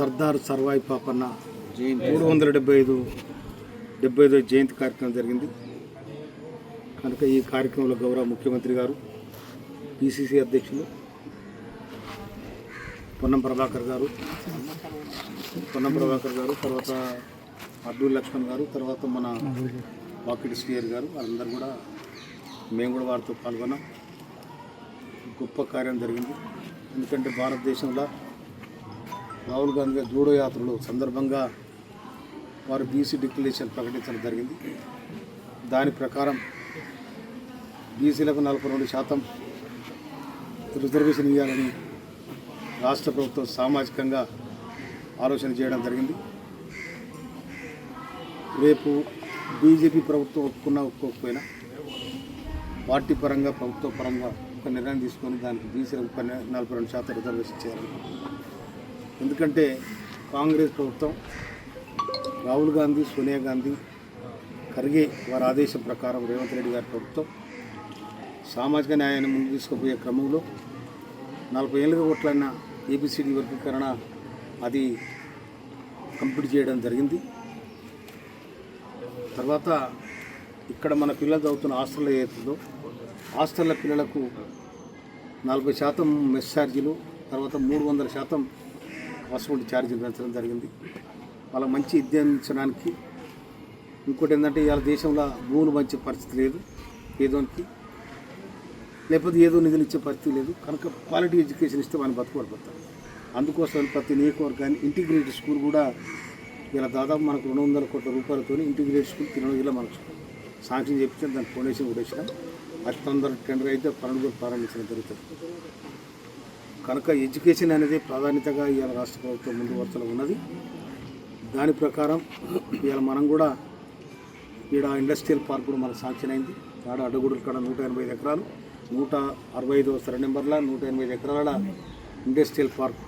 సర్దార్ సర్వాయి పాపన్న 375 జయంతి కార్యక్రమం జరిగింది. కనుక ఈ కార్యక్రమంలో గౌరవ ముఖ్యమంత్రి గారు, పిసిసి అధ్యక్షులు పొన్నం ప్రభాకర్ గారు, తర్వాత అబ్దుల్ లక్ష్మణ్ గారు, తర్వాత మన వాకిటి శ్రీయర్ గారు, వాళ్ళందరూ కూడా మేము కూడా వారితో పాల్గొన్నాం. గొప్ప కార్యం జరిగింది. ఎందుకంటే భారతదేశంలో రాహుల్ గాంధీ గారి జూడో యాత్రలు సందర్భంగా వారు బీసీ డిక్లరేషన్ ప్రకటించడం జరిగింది. దాని ప్రకారం బీసీలకు 42% రిజర్వేషన్ ఇవ్వాలని రాష్ట్ర ప్రభుత్వం సామాజికంగా ఆలోచన చేయడం జరిగింది. రేపు బీజేపీ ప్రభుత్వం ఒప్పుకోకపోయినా పార్టీ పరంగా, ప్రభుత్వ పరంగా ఒక నిర్ణయం తీసుకొని దానికి బీసీలకు 42% రిజర్వేషన్ చేయాలి. ఎందుకంటే కాంగ్రెస్ ప్రభుత్వం, రాహుల్ గాంధీ, సోనియా గాంధీ, ఖర్గే వారి ఆదేశం ప్రకారం రేవంత్ రెడ్డి గారి ప్రభుత్వం సామాజిక న్యాయాన్ని ముందు తీసుకుపోయే క్రమంలో 40 ఏళ్ళుగా కొట్లాడిన ఏబిసిడి వర్గీకరణ అది కంప్లీట్ చేయడం జరిగింది. తర్వాత ఇక్కడ మన పిల్లలు చదువుతున్న హాస్టల్లో ఏతుందో హాస్టల్ల పిల్లలకు 40% మెస్ ఛార్జీలు, తర్వాత 300% హాస్పిటల్ ఛార్జీలు పెంచడం జరిగింది. వాళ్ళ మంచి విద్య అందించడానికి. ఇంకోటి ఏంటంటే ఇవాళ దేశంలో భూములు మంచి పరిస్థితి లేదు, ఏదోనికి లేకపోతే ఏదో నిధులు ఇచ్చే పరిస్థితి లేదు. కనుక క్వాలిటీ ఎడ్యుకేషన్ ఇస్తే మనం బతుకుపడిపోతాం. అందుకోసం ప్రతి నియోజకవర్గాన్ని ఇంటిగ్రేటెడ్ స్కూల్ కూడా ఇలా దాదాపు మనకు 200 కోట్ల రూపాయలతో ఇంటిగ్రేటెడ్ స్కూల్ తిరువనగిరిలో మనకు శాంక్షన్ చేయించాం. దాని ఫౌండేషన్ కూడా ఇచ్చినాం. అతి తొందర టెండర్ అయితే పనులు ప్రారంభించడం జరుగుతుంది. కనుక ఎడ్యుకేషన్ అనేది ప్రాధాన్యతగా ఇవాళ రాష్ట్ర ప్రభుత్వం ముందు వరుసలో ఉన్నది. దాని ప్రకారం ఇవాళ మనం కూడా ఈడ ఇండస్ట్రియల్ పార్క్ కూడా మనకు శాంక్షన్ అయింది. ఆడ అడ్డగూడూరు కాడ 185 ఎకరాలు, 165వ సర్వే నెంబర్ల 185 ఎకరాల ఇండస్ట్రియల్ పార్క్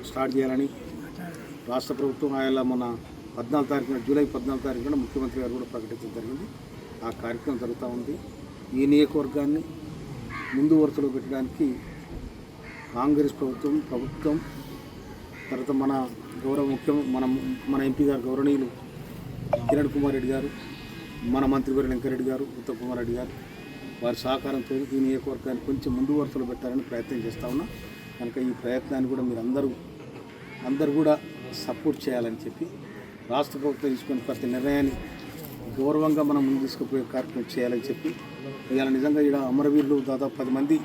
స్టార్ట్ చేయాలని రాష్ట్ర ప్రభుత్వం ఆయన మన 14 తారీఖున, జూలై 14 తారీఖున ముఖ్యమంత్రి గారు కూడా ప్రకటించడం జరిగింది. ఆ కార్యక్రమం జరుగుతూ ఉంది. ఈ నియోజకవర్గాన్ని ముందు వరుసలో పెట్టడానికి కాంగ్రెస్ ప్రభుత్వం తర్వాత మన గౌరవ మన ఎంపీ గారు గౌరవనీయులు కిరణ్ కుమార్ రెడ్డి గారు, మన మంత్రివర్యులు వెంకరెడ్డి గారు, ఉత్తమ్ కుమార్ రెడ్డి గారు వారి సహకారంతో ఈ నియోజకవర్గాన్ని కొంచెం ముందు వరుసలో పెట్టాలని ప్రయత్నం చేస్తూ ఉన్నా. కనుక ఈ ప్రయత్నాన్ని కూడా మీరు అందరూ కూడా సపోర్ట్ చేయాలని చెప్పి రాష్ట్ర ప్రభుత్వం తీసుకుని ప్రతి నిర్ణయాన్ని గౌరవంగా మనం ముందు తీసుకుపోయే కార్యక్రమం చేయాలని చెప్పి ఇవాళ నిజంగా ఇక్కడ అమరవీరులు దాదాపు 10 మంది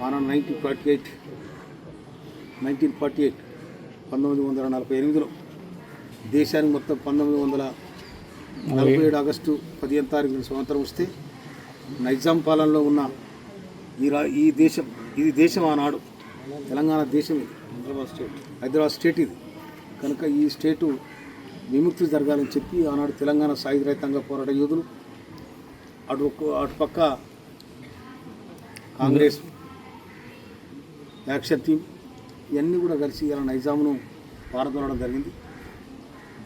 ఆనాడు 1948లో దేశానికి మొత్తం 1947 ఆగస్టు 15 తారీఖున స్వాతంత్రం వస్తే నైజాం పాలనలో ఉన్న ఇది దేశం ఆనాడు తెలంగాణ దేశం, ఇది హైదరాబాద్ స్టేట్ ఇది. కనుక ఈ స్టేటు విముక్తి జరగాలని చెప్పి ఆనాడు తెలంగాణ సాయుధ రైతాంగ పోరాట యోధులు, అటుపక్క కాంగ్రెస్ యాక్షన్ టీం ఇవన్నీ కూడా కలిసి ఇలా నైజామును పారదోలడం జరిగింది.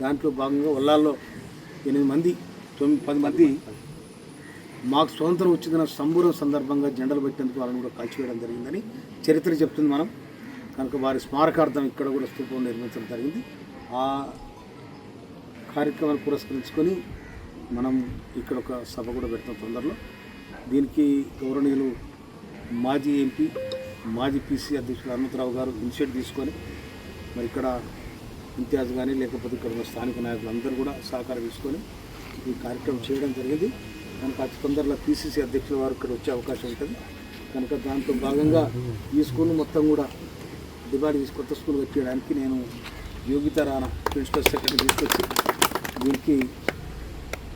దాంట్లో భాగంగా వల్లాల్లో 8 మంది 10 మంది మాకు స్వతంత్రం వచ్చిన సంబూరం సందర్భంగా జెండలు పెట్టేందుకు వాళ్ళని కూడా కాల్చివేయడం జరిగిందని చరిత్ర చెప్తుంది మనం. కనుక వారి స్మారకార్థం ఇక్కడ కూడా స్తూపం నిర్మించడం జరిగింది. ఆ కార్యక్రమాన్ని పురస్కరించుకొని మనం ఇక్కడ ఒక సభ కూడా పెడతాం తొందరలో. దీనికి గౌరవనీయులు మాజీ ఎంపీ, మాజీ పిసి అధ్యక్షులు హనుమంతరావు గారు ఇనిషియేటివ్ తీసుకొని మరి ఇక్కడ ఇంతియాజ్ కానీ లేకపోతే ఇక్కడ ఉన్న స్థానిక నాయకులు అందరూ కూడా సహకారం తీసుకొని ఈ కార్యక్రమం చేయడం జరిగింది. కనుక అతి తొందరలో పిసిసి అధ్యక్షుల వారు ఇక్కడ వచ్చే అవకాశం ఉంటుంది. కనుక దాంట్లో భాగంగా ఈ స్కూల్ మొత్తం కూడా డివైడ్ చేసి కొత్త స్కూల్ కట్టేయడానికి నేను యోగిత రాణా ప్రిన్సిపల్ సెక్రటరీ తీసుకొచ్చి దీనికి,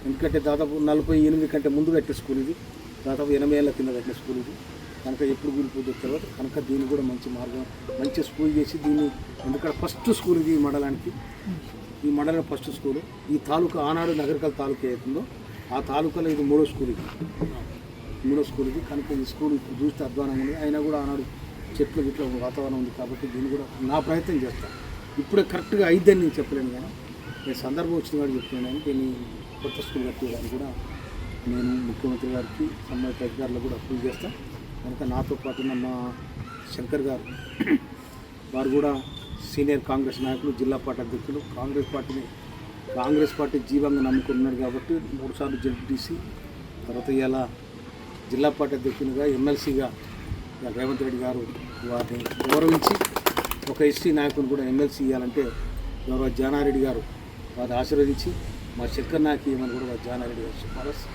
ఎందుకంటే దాదాపు 48 కంటే ముందు కట్టే స్కూల్ ఇది, దాదాపు 80 ఏళ్ళ కింద కట్టిన స్కూల్ ఇది. కనుక ఎప్పుడు కూలిపోతుంది తర్వాత కనుక దీన్ని కూడా మంచి స్కూల్ చేసి దీన్ని, ఎందుకంటే ఫస్ట్ స్కూల్ ఇది ఈ మండలం ఫస్ట్ స్కూలు. ఈ తాలూకా ఆనాడు నగరికల్ తాలూకా అవుతుందో ఆ తాలూకాలో ఇది మూడో స్కూల్ ఇది. కనుక ఈ స్కూల్ ఇప్పుడు చూస్తే అధ్వానంగా ఉంది. అయినా కూడా ఆనాడు చెట్లు గిట్ల వాతావరణం ఉంది కాబట్టి దీన్ని కూడా నా ప్రయత్నం చేస్తాను. ఇప్పుడే కరెక్ట్గా అయిద్దని నేను చెప్పలేను, కానీ నేను సందర్భం వచ్చిన వాడు చెప్తున్నాను. కానీ దీన్ని కొత్త స్కూల్ కట్టేయడానికి కూడా నేను ముఖ్యమంత్రి గారికి సంబంధిత అధికారులకు కూడా అప్రూవ్ చేస్తాను. కనుక నాతో పాటు మా శంకర్ గారు వారు కూడా సీనియర్ కాంగ్రెస్ నాయకులు, జిల్లా పార్టీ అధ్యక్షులు, కాంగ్రెస్ పార్టీ జీవంగా నమ్ముకున్నాడు కాబట్టి 3 సార్లు జడ్పీటీసీ, తర్వాత ఇలా జిల్లా పార్టీ అధ్యక్షునిగా ఎమ్మెల్సీగా రేవంత్ రెడ్డి గారు వారిని గౌరవించి ఒక ఎస్టీ నాయకుని కూడా ఎమ్మెల్సీ ఇవ్వాలంటే గౌరవ జానారెడ్డి గారు వారిని ఆశీర్వదించి మా శంకరన్నకి ఇవ్వమని కూడా జానారెడ్డి గారు సిఫారసు,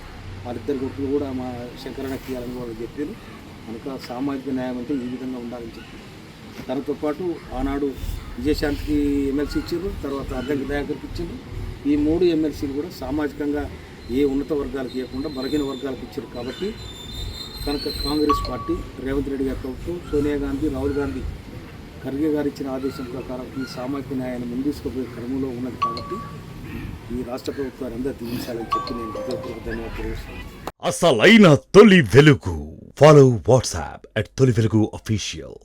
వాళ్ళిద్దరు కొట్టులు కూడా మా శంకరన్నకి ఇవ్వాలని కూడా చెప్పారు. కనుక సామాజిక న్యాయం అంటే ఈ విధంగా ఉండాలని చెప్పి దానితో పాటు ఆనాడు విజయశాంతికి ఎమ్మెల్సీ ఇచ్చారు, తర్వాత అద్దంకి దయాకర్కి ఇచ్చారు. ఈ 3 ఎమ్మెల్సీలు కూడా సామాజికంగా ఏ ఉన్నత వర్గాలకు ఇవ్వకుండా బలహీన వర్గాలకు ఇచ్చారు. కాబట్టి కనుక కాంగ్రెస్ పార్టీ, రేవంత్ రెడ్డి గారి ప్రభుత్వం, సోనియా గాంధీ, రాహుల్ గాంధీ, ఖర్గే గారు ఇచ్చిన ఆదేశం ప్రకారం ఈ సామాజిక న్యాయాన్ని ముందుకుపోయే క్రమంలో ఉన్నది. కాబట్టి ఈ రాష్ట్ర ప్రభుత్వాన్ని అందరూ దీవించాలని చెప్పి నేను హృదయపూర్వక ధన్యవాదాలు తెలుస్తున్నాను. అసలైన తొలి వెలుగు. ఫాలో వాట్సాప్ @తొలి వెలుగు official.